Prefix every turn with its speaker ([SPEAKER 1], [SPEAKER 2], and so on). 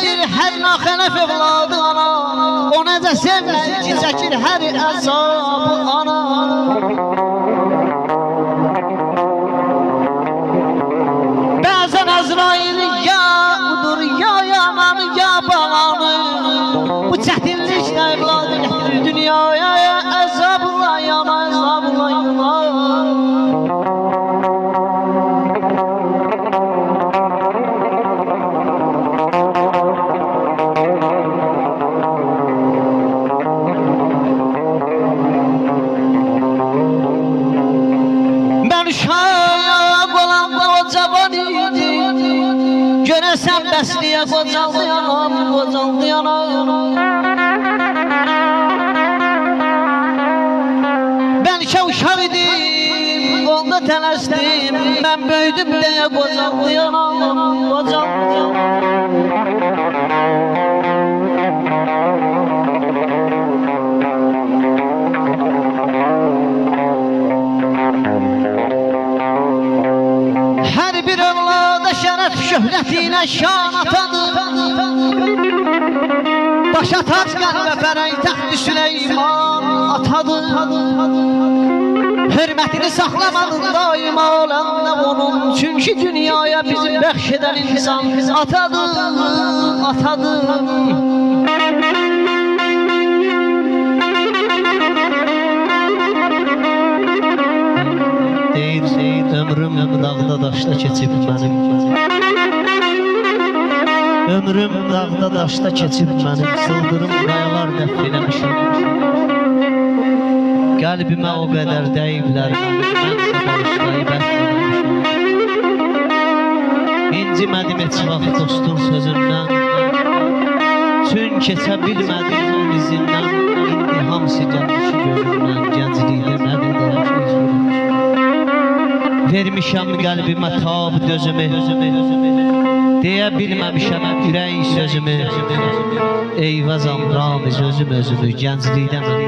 [SPEAKER 1] bilir hər naxələf evladı ana. O necə sevər ki çəkir hər əzabı ana. Bəzən Əzrail ya budur ya yaman ya balanı. Bu çətinliklə evladı gətirir dünyaya əzabla yana əzabla yana. Görəsən bəsliyə qocaldı yanam, qocaldı yanam. Bəlkə uşaq idim, onda tələsdim. Mən böyüdüm deyə qocaldı yanam, qocaldı yanam. Hər bir evlada şərəf şöhrətinə şan atadır. Başa tac qəlbə fərəng təxti Süleyman atadır. Hürmətini saxlamalı daima aləmdə onun. Çünki dünyaya bizi bəxş edən insan atadır, atadır. Ömrüm dağda daşda keçib mənim. Ömrüm dağda daşda keçib mənim. Sıldırım qayalar dəf eləmişim. Qəlbimə o qədər deyiblər mənim. Mənsə barışlayıb əhləmişim. İncimədim heç vaxt dostun sözündən. Çün keçə bilmədim o izindən. İndi hamısı gəlmişi gözümdən. Gənclikdə nə qədər vermişəm qəlbimə tab dözümü. Deyə bilməmişəm ürək sözümü. Eyvazam ramiz özüm özümü. Gənclikdə mən